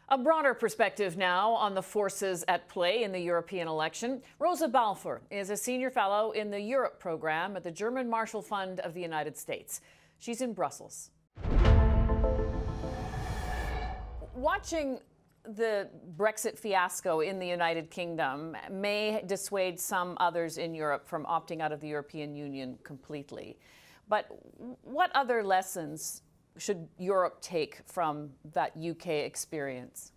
A broader perspective now on the forces at play in the European election. Rosa Balfour is a senior fellow in the Europe program at the German Marshall Fund of the United States. She's in Brussels. Watching the Brexit fiasco in the United Kingdom may dissuade some others in Europe from opting out of the European Union completely. But what other lessons should Europe take from that UK experience?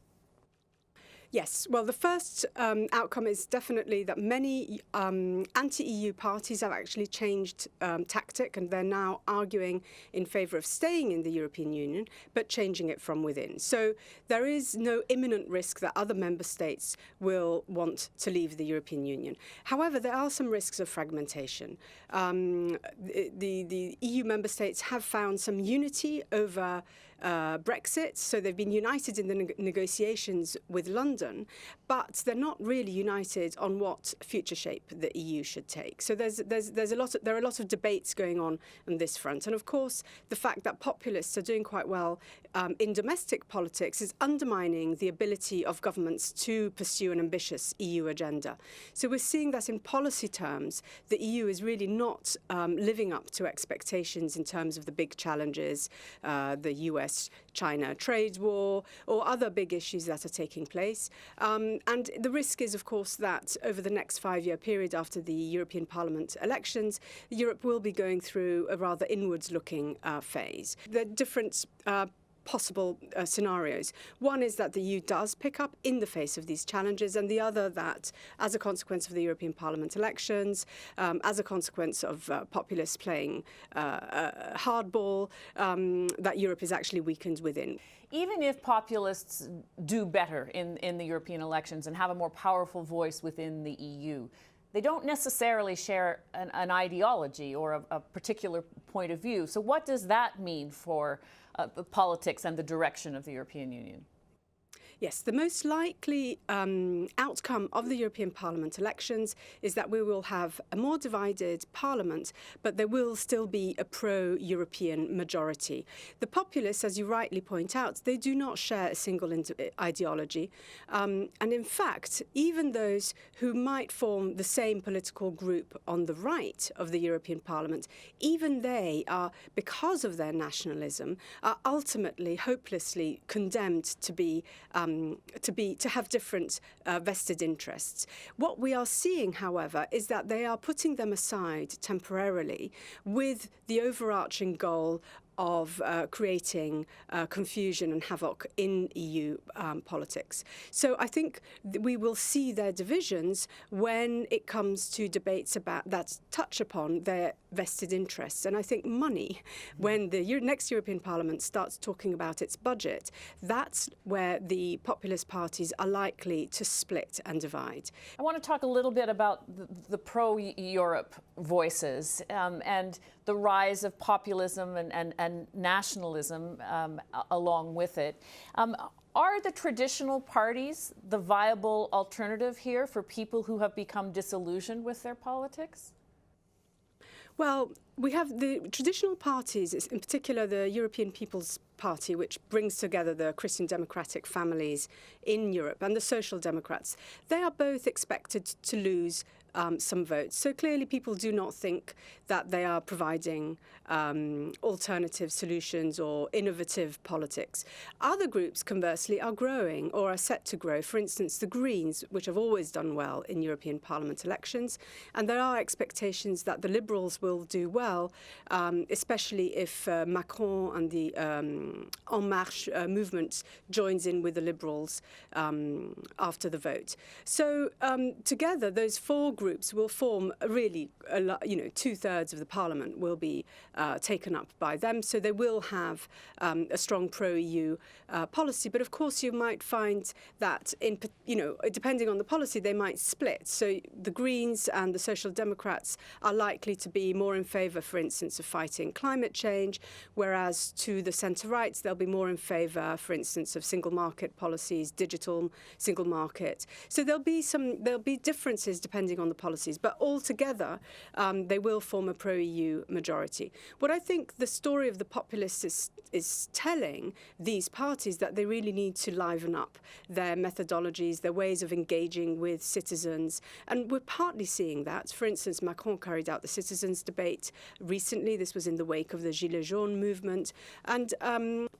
Yes, well, the first outcome is definitely that many anti-EU parties have actually changed tactic, and they're now arguing in favour of staying in the European Union, but changing it from within. So there is no imminent risk that other member states will want to leave the European Union. However, there are some risks of fragmentation. The EU member states have found some unity over Brexit, so they've been united in the negotiations with London, but they're not really united on what future shape the EU should take. So there are a lot of debates going on this front, and of course the fact that populists are doing quite well in domestic politics is undermining the ability of governments to pursue an ambitious EU agenda. So we're seeing that in policy terms, the EU is really not living up to expectations in terms of the big challenges, the US-China trade war, or other big issues that are taking place. And the risk is, of course, that over the next 5-year period after the European Parliament elections, Europe will be going through a rather inwards-looking phase. There are different possible scenarios. One is that the EU does pick up in the face of these challenges, and the other that, as a consequence of the European Parliament elections, as a consequence of populists playing hardball, that Europe is actually weakened within. Even if populists do better in the European elections and have a more powerful voice within the EU, they don't necessarily share an ideology or a particular point of view. So what does that mean for the politics and the direction of the European Union? Yes, the most likely outcome of the European Parliament elections is that we will have a more divided parliament, but there will still be a pro-European majority. The populists, as you rightly point out, they do not share a single ideology. And in fact, even those who might form the same political group on the right of the European Parliament, even they are, because of their nationalism, are ultimately, hopelessly condemned to have different vested interests. What we are seeing, however, is that they are putting them aside temporarily with the overarching goal of creating confusion and havoc in EU politics. So I think we will see their divisions when it comes to debates that touch upon their vested interests. And I think money, when the next European Parliament starts talking about its budget, that's where the populist parties are likely to split and divide. I want to talk a little bit about the pro-Europe voices and the rise of populism and nationalism along with it. Are the traditional parties the viable alternative here for people who have become disillusioned with their politics? Well, we have the traditional parties, in particular the European People's Party, which brings together the Christian democratic families in Europe, and the Social Democrats. They are both expected to lose some votes. So clearly people do not think that they are providing alternative solutions or innovative politics. Other groups, conversely, are growing or are set to grow. For instance, the Greens, which have always done well in European Parliament elections. And there are expectations that the Liberals will do well, especially if Macron and the En Marche movement joins in with the Liberals after the vote. So together, those four groups will form really, 2/3 of the parliament will be taken up by them. So they will have a strong pro-EU policy. But of course, you might find that, depending on the policy, they might split. So the Greens and the Social Democrats are likely to be more in favour, for instance, of fighting climate change, whereas to the centre-rights, they'll be more in favour, for instance, of single market policies, digital single market. So there'll be differences depending on the policies. But altogether, they will form a pro-EU majority. What I think the story of the populists is telling these parties that they really need to liven up their methodologies, their ways of engaging with citizens. And we're partly seeing that. For instance, Macron carried out the citizens' debate recently. This was in the wake of the Gilets jaunes movement. And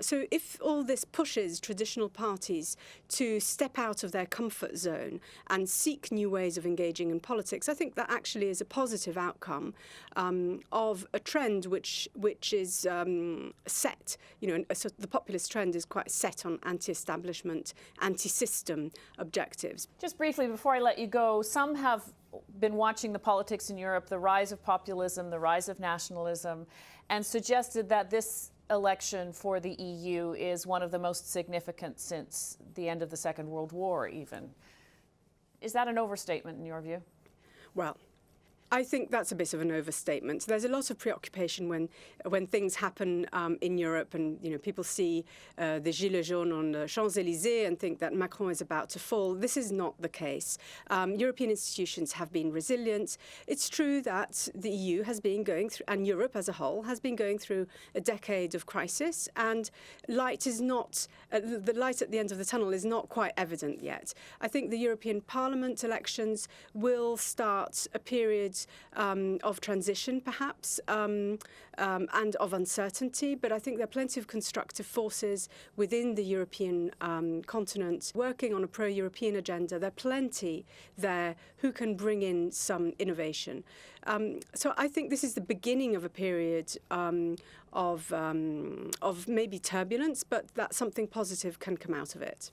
so if all this pushes traditional parties to step out of their comfort zone and seek new ways of engaging in politics, I think that actually is a positive outcome of a trend which is set. So the populist trend is quite set on anti-establishment, anti-system objectives. Just briefly, before I let you go, some have been watching the politics in Europe, the rise of populism, the rise of nationalism, and suggested that this election for the EU is one of the most significant since the end of the Second World War, even. Is that an overstatement in your view? Well, I think that's a bit of an overstatement. There's a lot of preoccupation when things happen in Europe, and people see the Gilets jaunes on the Champs-Élysées and think that Macron is about to fall. This is not the case. European institutions have been resilient. It's true that the EU has been going through, and Europe as a whole has been going through a decade of crisis, and light is not the light at the end of the tunnel is not quite evident yet. I think the European Parliament elections will start a period of transition, perhaps, and of uncertainty. But I think there are plenty of constructive forces within the European continent working on a pro-European agenda. There are plenty there who can bring in some innovation. So I think this is the beginning of a period of maybe turbulence, but that something positive can come out of it.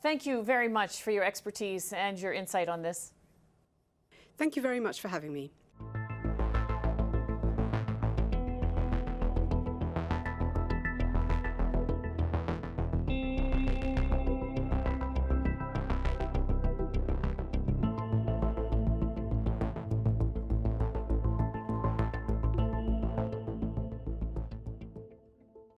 Thank you very much for your expertise and your insight on this. Thank you very much for having me.